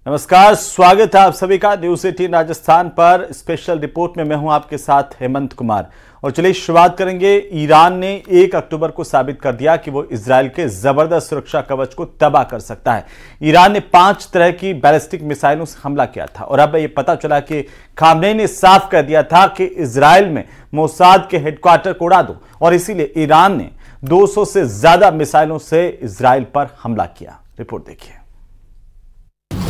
नमस्कार, स्वागत है आप सभी का न्यूज़ 18 राजस्थान पर। स्पेशल रिपोर्ट में मैं हूं आपके साथ हेमंत कुमार। और चलिए शुरुआत करेंगे। ईरान ने 1 अक्टूबर को साबित कर दिया कि वो इजराइल के जबरदस्त सुरक्षा कवच को तबाह कर सकता है। ईरान ने 5 तरह की बैलिस्टिक मिसाइलों से हमला किया था और अब ये पता चला कि खामनेई ने साफ कर दिया था कि इजराइल में मोसाद के हेडक्वार्टर को उड़ा दो, और इसीलिए ईरान ने 200 से ज्यादा मिसाइलों से इजराइल पर हमला किया। रिपोर्ट देखिए।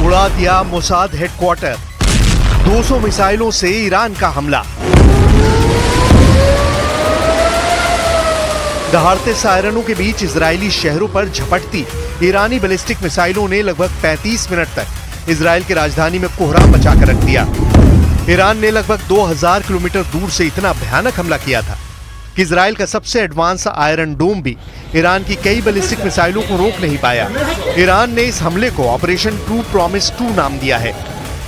उड़ा दिया मोसाद हेडक्वार्टर। 200 मिसाइलों से ईरान का हमला। दहाड़ते सायरनों के बीच इजरायली शहरों पर झपटती ईरानी बैलिस्टिक मिसाइलों ने लगभग 35 मिनट तक इजराइल की राजधानी में कोहराम मचाकर रख दिया। ईरान ने लगभग 2000 किलोमीटर दूर से इतना भयानक हमला किया था कि इजराइल का सबसे एडवांस आयरन डोम भी ईरान की कई बैलिस्टिक मिसाइलों को रोक नहीं पाया। ईरान ने इस हमले को ऑपरेशन ट्रू प्रॉमिस 2 नाम दिया है।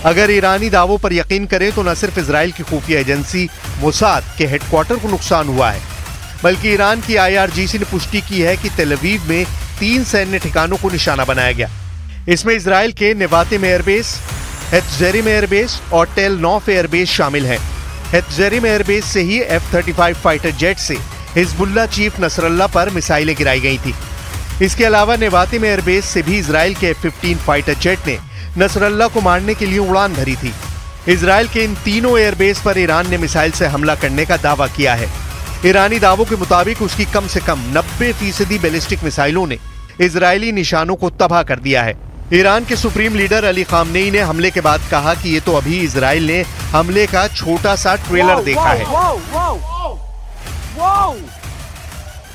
अगर ईरानी दावों पर यकीन करें तो न सिर्फ इजराइल की खुफिया एजेंसी मोसाद के हेडक्वार्टर को नुकसान हुआ है, बल्कि ईरान की IRGC ने पुष्टि की है कि तेल अवीव में 3 सैन्य ठिकानों को निशाना बनाया गया। इसमें इजराइल के नेवातिम एयरबेस, हेत्जेरिम एयरबेस और टेल नॉफ एयरबेस शामिल हैं। हेत्जेरिम एयरबेस से ही F-35 फाइटर जेट से हिजबुल्लाह चीफ नसरल्ला पर मिसाइलें गिराई गई थी। इसके अलावा नेवातिम एयरबेस से भी इजराइल के F-15 फाइटर जेट ने नसरल्ला को मारने के लिए उड़ान भरी थी। इजराइल के इन तीनों एयरबेस पर ईरान ने मिसाइल से हमला करने का दावा किया है। ईरानी दावों के मुताबिक उसकी कम से कम 90% बैलिस्टिक मिसाइलों ने इजरायली निशानों को तबाह कर दिया है। ईरान के सुप्रीम लीडर अली खामनेई ने हमले के बाद कहा कि ये तो अभी इजराइल ने हमले का छोटा सा ट्रेलर देखा है।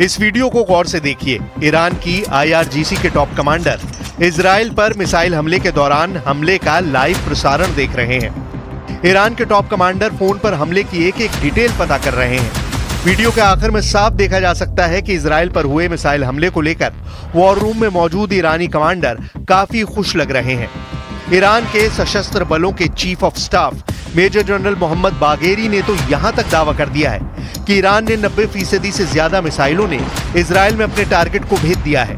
इस वीडियो को गौर से देखिए। ईरान की IRGC के टॉप कमांडर इजराइल पर मिसाइल हमले के दौरान हमले का लाइव प्रसारण देख रहे हैं। ईरान के टॉप कमांडर फोन पर हमले की एक डिटेल पता कर रहे हैं। वीडियो के आखिर में साफ देखा जा सकता है कि इजराइल पर हुए मिसाइल हमले को लेकर वॉर रूम में मौजूद ईरानी कमांडर काफी खुश लग रहे हैं। ईरान के सशस्त्र बलों के chief of staff major general Mohammad Bagheri ने तो यहां तक दावा कर दिया है कि ईरान ने 90% से ज्यादा मिसाइलों ने इजराइल में अपने टारगेट को भेद दिया है।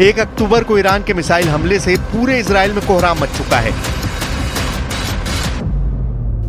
1 अक्टूबर को ईरान के मिसाइल हमले से पूरे इजराइल में कोहराम मच चुका है।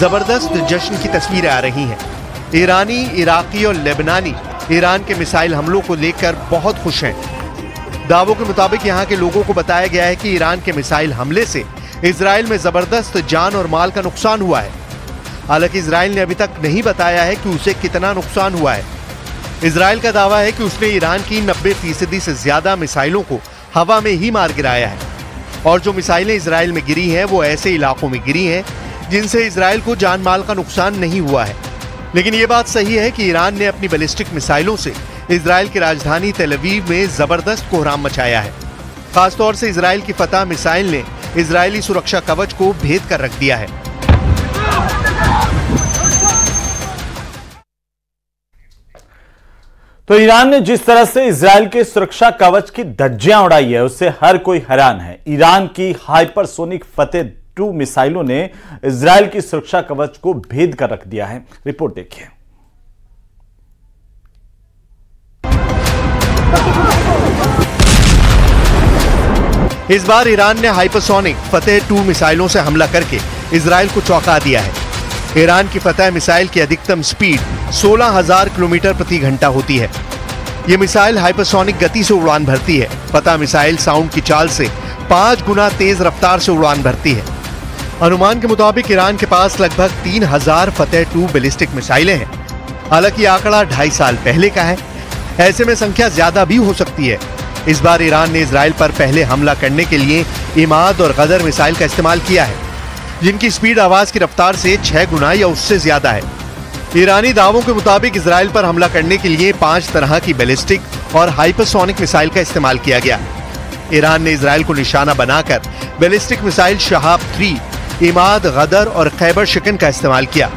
जबरदस्त जश्न की तस्वीरें आ रही हैं। ईरानी, इराकी और लेबनानी ईरान के मिसाइल हमलों को लेकर बहुत खुश हैं। दावों के मुताबिक यहाँ के लोगों को बताया गया है कि ईरान के मिसाइल हमले से इजराइल में जबरदस्त जान और माल का नुकसान हुआ है। हालांकि इजराइल ने अभी तक नहीं बताया है कि उसे कितना नुकसान हुआ है। इजराइल का दावा है कि उसने ईरान की 90% से ज्यादा मिसाइलों को हवा में ही मार गिराया है, और जो मिसाइलें इजराइल में गिरी हैं वो ऐसे इलाकों में गिरी हैं जिनसे इजराइल को जान माल का नुकसान नहीं हुआ है। लेकिन ये बात सही है कि ईरान ने अपनी बैलिस्टिक मिसाइलों से इजराइल की राजधानी तेल अवीव में जबरदस्त कोहराम मचाया है। खासतौर से इजराइल की फतह मिसाइल ने इजरायली सुरक्षा कवच को भेद कर रख दिया है। तो ईरान ने जिस तरह से इजराइल के सुरक्षा कवच की धज्जियां उड़ाई है उससे हर कोई हैरान है। ईरान की हाइपरसोनिक फतेह 2 मिसाइलों ने इजराइल की सुरक्षा कवच को भेद कर रख दिया है। रिपोर्ट देखिए। इस बार ईरान ने हाइपरसोनिक फतेह 2 मिसाइलों से हमला करके इजराइल को चौंका दिया है। ईरान की फतह मिसाइल की अधिकतम स्पीड 16,000 किलोमीटर प्रति घंटा होती है। ये मिसाइल हाइपरसोनिक गति से उड़ान भरती है। फतह मिसाइल साउंड की चाल से 5 गुना तेज रफ्तार से उड़ान भरती है। अनुमान के मुताबिक ईरान के पास लगभग 3,000 फतह-2 बैलिस्टिक मिसाइलें हैं। हालांकि आंकड़ा 2.5 साल पहले का है, ऐसे में संख्या ज्यादा भी हो सकती है। इस बार ईरान ने इजराइल पर पहले हमला करने के लिए इमाद और गदर मिसाइल का इस्तेमाल किया है, जिनकी स्पीड आवाज की रफ्तार से 6 गुना या उससे ज्यादा है। ईरानी दावों के मुताबिक इजराइल पर हमला करने के लिए 5 तरह की बैलिस्टिक और हाइपरसोनिक मिसाइल का इस्तेमाल किया गया। ईरान ने इजराइल को निशाना बनाकर बैलिस्टिक मिसाइल शहाब-3, इमाद, गदर और खैबर शिकन का इस्तेमाल किया।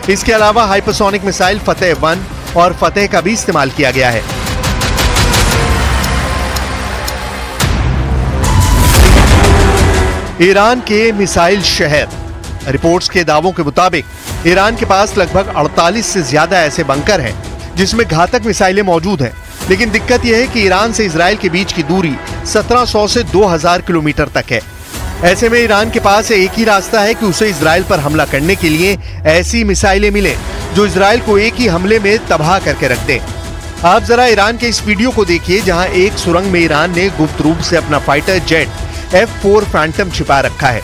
इसके अलावा हाइपरसोनिक मिसाइल फतेह-1 और फतेह का भी इस्तेमाल किया गया है। ईरान के मिसाइल शहर। रिपोर्ट्स के दावों के मुताबिक ईरान के पास लगभग 48 से ज्यादा ऐसे बंकर हैं जिसमें घातक मिसाइलें मौजूद हैं। लेकिन दिक्कत यह है कि ईरान से इजराइल के बीच की दूरी 1700 से 2000 किलोमीटर तक है। ऐसे में ईरान के पास एक ही रास्ता है कि उसे इजराइल पर हमला करने के लिए ऐसी मिसाइलें मिले जो इजराइल को एक ही हमले में तबाह करके रख दे। आप जरा ईरान के इस वीडियो को देखिए, जहां एक सुरंग में ईरान ने गुप्त रूप से अपना फाइटर जेट F-4 फैंटम छिपा रखा है।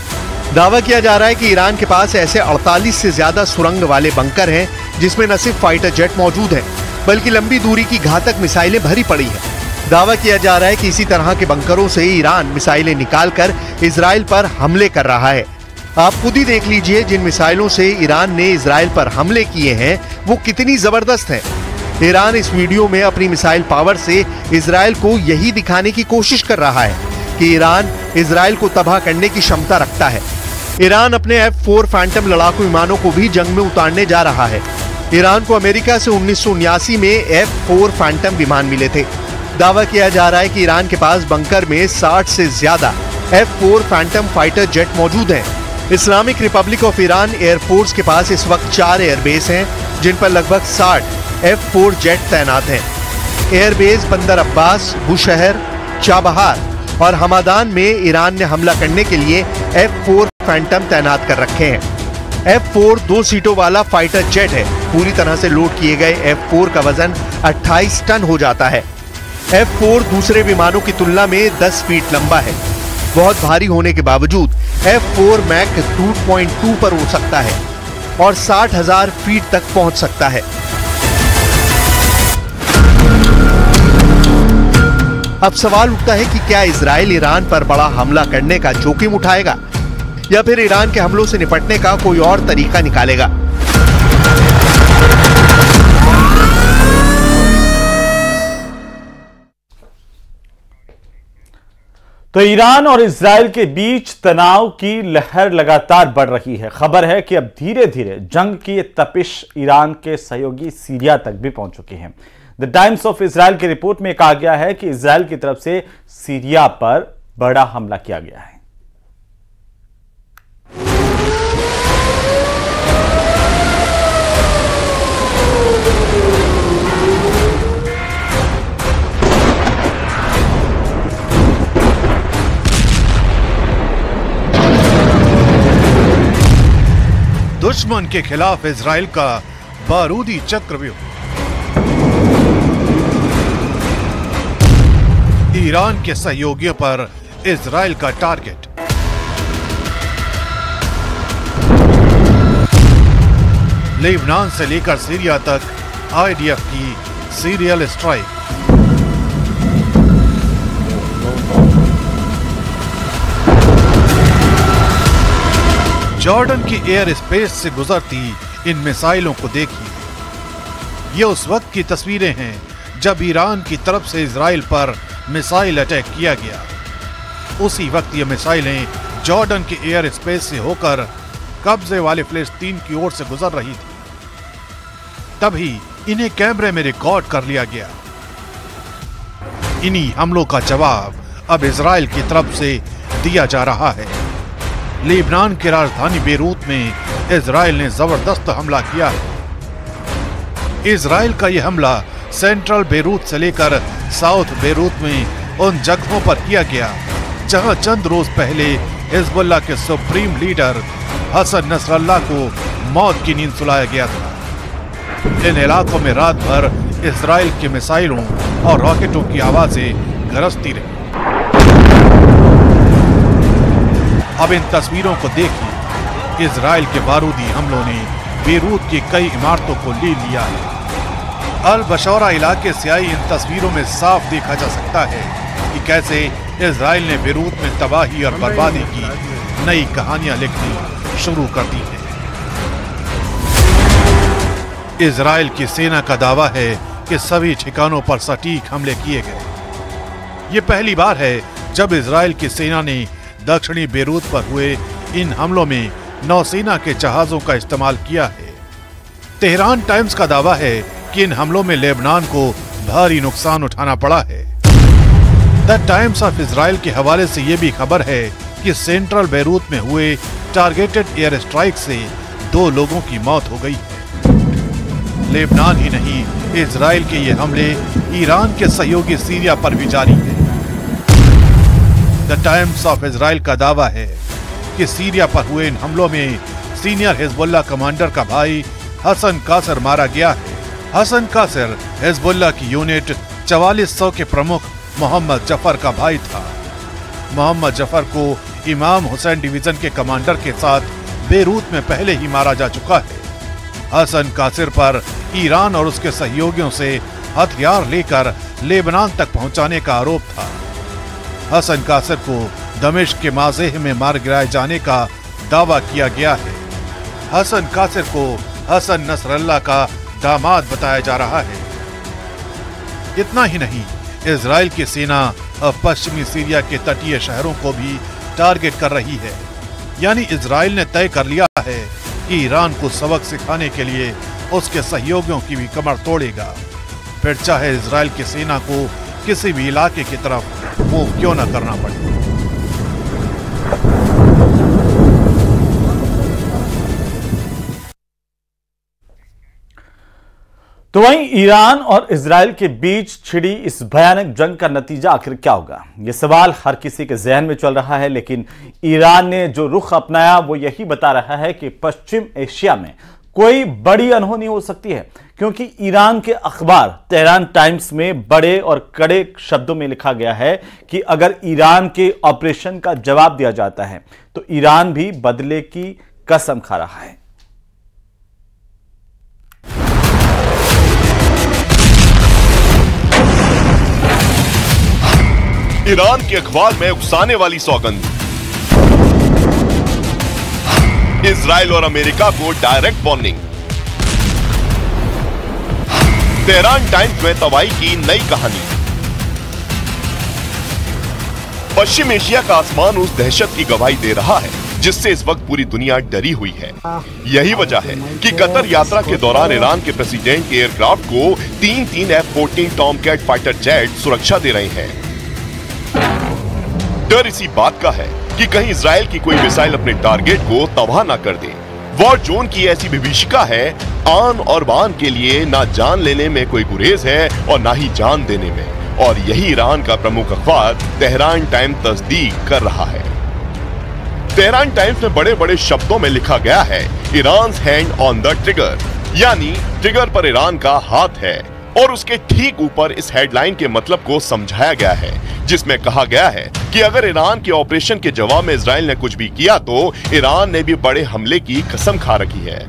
दावा किया जा रहा है कि ईरान के पास ऐसे 48 से ज्यादा सुरंग वाले बंकर हैं जिसमें न सिर्फ फाइटर जेट मौजूद हैं, बल्कि लंबी दूरी की घातक मिसाइलें भरी पड़ी हैं। दावा किया जा रहा है कि इसी तरह के बंकरों से ईरान मिसाइलें निकालकर इजराइल पर हमले कर रहा है। आप खुद ही देख लीजिए, जिन मिसाइलों से ईरान ने इजराइल पर हमले किए हैं वो कितनी जबरदस्त हैं। ईरान इस वीडियो में अपनी मिसाइल पावर से इजराइल को यही दिखाने की कोशिश कर रहा है कि ईरान इजराइल को तबाह करने की क्षमता रखता है। ईरान अपने F-4 फैंटम लड़ाकू विमानों को भी जंग में उतारने जा रहा है। ईरान को अमेरिका से 1979 में F-4 फैंटम विमान मिले थे। दावा किया जा रहा है कि ईरान के पास बंकर में 60 से ज्यादा F-4 फैंटम फाइटर जेट मौजूद हैं। Islamic Republic of Iran air force के पास इस वक्त 4 एयरबेस हैं, जिन पर लगभग 60 F-4 जेट तैनात हैं। एयरबेस बंदर अब्बास, बुशहर, चाबहार और हमादान में ईरान ने हमला करने के लिए F-4 फैंटम तैनात कर रखे हैं। F-4 2 सीटों वाला फाइटर जेट है। पूरी तरह से लोड किए गए F-4 का वजन 28 टन हो जाता है। F-4 दूसरे विमानों की तुलना में 10 फीट लंबा है। बहुत भारी होने के बावजूद F-4 मैक 2.2 पर उड़ सकता है और 60,000 फीट तक पहुंच सकता है। अब सवाल उठता है कि क्या इजराइल ईरान पर बड़ा हमला करने का जोखिम उठाएगा या फिर ईरान के हमलों से निपटने का कोई और तरीका निकालेगा। तो ईरान और इजराइल के बीच तनाव की लहर लगातार बढ़ रही है। खबर है कि अब धीरे धीरे जंग की ये तपिश ईरान के सहयोगी सीरिया तक भी पहुंच चुकी है। द टाइम्स ऑफ इजराइल की रिपोर्ट में कहा गया है कि इजराइल की तरफ से सीरिया पर बड़ा हमला किया गया है। दुश्मन के खिलाफ इजराइल का बारूदी चक्रव्यूह। ईरान के सहयोगियों पर इजराइल का टारगेट। लेबनान से लेकर सीरिया तक आईडीएफ की सीरियल स्ट्राइक। जॉर्डन की एयर स्पेस से गुजरती इन मिसाइलों को देखिए। ये उस वक्त की तस्वीरें हैं जब ईरान की तरफ से इजराइल पर मिसाइल अटैक किया गया। उसी वक्त ये मिसाइलें जॉर्डन के एयर स्पेस से होकर कब्जे वाले फिलिस्तीन की ओर से गुजर रही थी। तभी इन्हें कैमरे में रिकॉर्ड कर लिया गया। इन्हीं हमलों का जवाब अब इजराइल की तरफ से दिया जा रहा है। लेबनान की राजधानी बेरूत में इजराइल ने जबरदस्त हमला किया है। इजराइल का यह हमला सेंट्रल बेरूत से लेकर साउथ बेरूत में उन जगहों पर किया गया जहां चंद रोज पहले हिजबुल्लाह के सुप्रीम लीडर हसन नसरल्लाह को मौत की नींद सुलाया गया था। इन इलाकों में रात भर इजराइल के मिसाइलों और रॉकेटों की आवाजें गरजती रही। अब इन तस्वीरों को देखिए, इजराइल के बारूदी हमलों ने बेरूत की कई इमारतों को ले लिया है। अल बशौरा इलाके से आई इन तस्वीरों में साफ देखा जा सकता है कि कैसे इजराइल ने बेरूत में तबाही और बर्बादी की नई कहानियां लिखनी शुरू कर दी है। इजराइल की सेना का दावा है कि सभी ठिकानों पर सटीक हमले किए गए। ये पहली बार है जब इजराइल की सेना ने दक्षिणी बेरूत पर हुए इन हमलों में नौसेना के जहाजों का इस्तेमाल किया है। तेहरान टाइम्स का दावा है कि इन हमलों में लेबनान को भारी नुकसान उठाना पड़ा है। द टाइम्स ऑफ इजराइल के हवाले से यह भी खबर है कि सेंट्रल बेरूत में हुए टारगेटेड एयर स्ट्राइक से 2 लोगों की मौत हो गई है। लेबनान ही नहीं, इजराइल के ये हमले ईरान के सहयोगी सीरिया पर भी जारी है। द टाइम्स ऑफ इजराइल का दावा है कि सीरिया पर हुए इन हमलों में सीनियर हिजबुल्लाह कमांडर का भाई हसन कासर मारा गया है। हसन कासर हिजबुल्लाह की यूनिट 4400 के प्रमुख मोहम्मद जफर का भाई था। मोहम्मद जफर को इमाम हुसैन डिवीजन के कमांडर के साथ बेरूत में पहले ही मारा जा चुका है। हसन कासर पर ईरान और उसके सहयोगियों से हथियार लेकर लेबनान तक पहुंचाने का आरोप था। हसन कासर को दमिश्क के माज़ेह में मार गिराए जाने का दावा किया गया है। हसन कासर को हसन नसरल्लाह का दामाद बताया जा रहा है। इतना ही नहीं, इजराइल की सेना अब पश्चिमी सीरिया के तटीय शहरों को भी टारगेट कर रही है। यानी इजराइल ने तय कर लिया है कि ईरान को सबक सिखाने के लिए उसके सहयोगियों की भी कमर तोड़ेगा, फिर चाहे इजराइल की सेना को किसी भी इलाके की तरफ मूव क्यों न करना पड़े। तो वहीं ईरान और इजराइल के बीच छिड़ी इस भयानक जंग का नतीजा आखिर क्या होगा, ये सवाल हर किसी के जहन में चल रहा है। लेकिन ईरान ने जो रुख अपनाया वो यही बता रहा है कि पश्चिम एशिया में कोई बड़ी अनहोनी हो सकती है, क्योंकि ईरान के अखबार तेहरान टाइम्स में बड़े और कड़े शब्दों में लिखा गया है कि अगर ईरान के ऑपरेशन का जवाब दिया जाता है तो ईरान भी बदले की कसम खा रहा है। ईरान के अखबार में उकसाने वाली सौगंध, इजराइल और अमेरिका को डायरेक्ट वार्निंग, तेहरान टाइम्स में तबाही की नई कहानी। पश्चिम एशिया का आसमान उस दहशत की गवाही दे रहा है जिससे इस वक्त पूरी दुनिया डरी हुई है। यही वजह है कि कतर यात्रा के दौरान ईरान के प्रेसिडेंट के एयरक्राफ्ट को 3 F-14 टॉमकैट फाइटर जेट सुरक्षा दे रहे हैं। डर इसी बात का है कि कहीं इजराइल की कोई मिसाइल अपने टारगेट को तबाह ना कर दे। वॉर जोन की ऐसी विभीषिका है, आन और बान के लिए ना जान लेने में कोई गुरेज है और ना ही जान देने में, और यही ईरान का प्रमुख अखबार तेहरान टाइम्स तस्दीक कर रहा है। तेहरान टाइम्स में बड़े बड़े शब्दों में लिखा गया है, Iran's hand on the trigger, यानी ट्रिगर पर ईरान का हाथ है। और उसके ठीक ऊपर इस हेडलाइन के मतलब को समझाया गया है, जिसमें कहा गया है कि अगर ईरान के ऑपरेशन के जवाब में इजराइल ने कुछ भी किया तो ईरान ने भी बड़े हमले की कसम खा रखी है।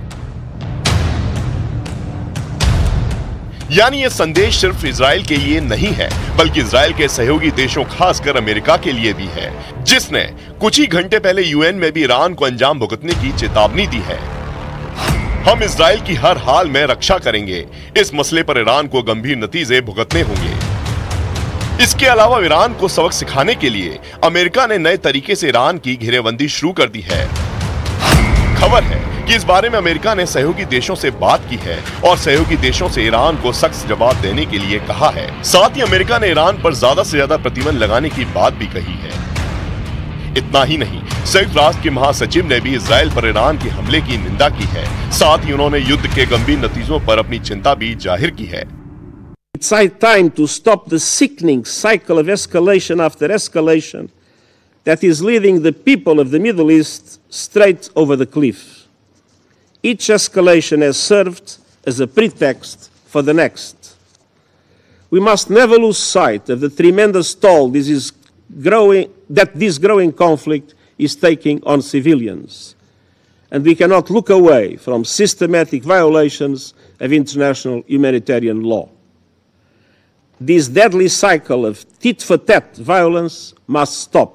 यानी यह संदेश सिर्फ इजराइल के लिए नहीं है, बल्कि इजराइल के सहयोगी देशों खासकर अमेरिका के लिए भी है, जिसने कुछ ही घंटे पहले यूएन में भी ईरान को अंजाम भुगतने की चेतावनी दी है। हम इजराइल की हर हाल में रक्षा करेंगे, इस मसले पर ईरान को गंभीर नतीजे भुगतने होंगे। इसके अलावा ईरान को सबक सिखाने के लिए अमेरिका ने नए तरीके से ईरान की घेरेबंदी शुरू कर दी है। खबर है कि इस बारे में अमेरिका ने सहयोगी देशों से बात की है और सहयोगी देशों से ईरान को सख्त जवाब देने के लिए कहा है। साथ ही अमेरिका ने ईरान पर ज्यादा से ज्यादा प्रतिबंध लगाने की बात भी कही है। इतना ही नहीं, संयुक्त राष्ट्र के महासचिव ने भी इजराइल पर ईरान के हमले की निंदा की है। साथ ही उन्होंने युद्ध के गंभीर नतीजों पर अपनी चिंता भी जाहिर की है। It's time to stop the sickening cycle of escalation after escalation that is leading the people of the Middle East straight over the cliff. each escalation has served as a pretext for the next. We must never lose sight of the tremendous toll that this growing conflict is taking on civilians. And we cannot look away from systematic violations of international humanitarian law. This deadly cycle of tit-for-tat violence must stop.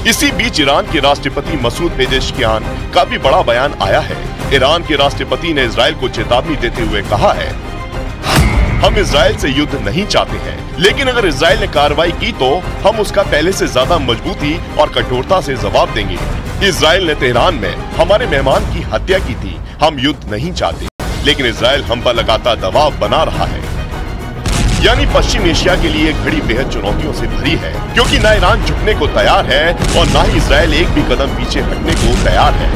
इसी बीच Iran के राष्ट्रपति Masoud Pezeshkian का भी बड़ा बयान आया है। Iran के राष्ट्रपति ने इजराइल को चेतावनी देते हुए कहा है, हम इजराइल से युद्ध नहीं चाहते हैं, लेकिन अगर इजराइल ने कार्रवाई की तो हम उसका पहले से ज्यादा मजबूती और कठोरता से जवाब देंगे। इजराइल ने तेहरान में हमारे मेहमान की हत्या की थी। हम युद्ध नहीं चाहते, लेकिन इजराइल हम पर लगातार दबाव बना रहा है। यानी पश्चिम एशिया के लिए घड़ी बेहद चुनौतियों से भरी है, क्योंकि न ईरान झुकने को तैयार है और न ही इजराइल एक भी कदम पीछे हटने को तैयार है।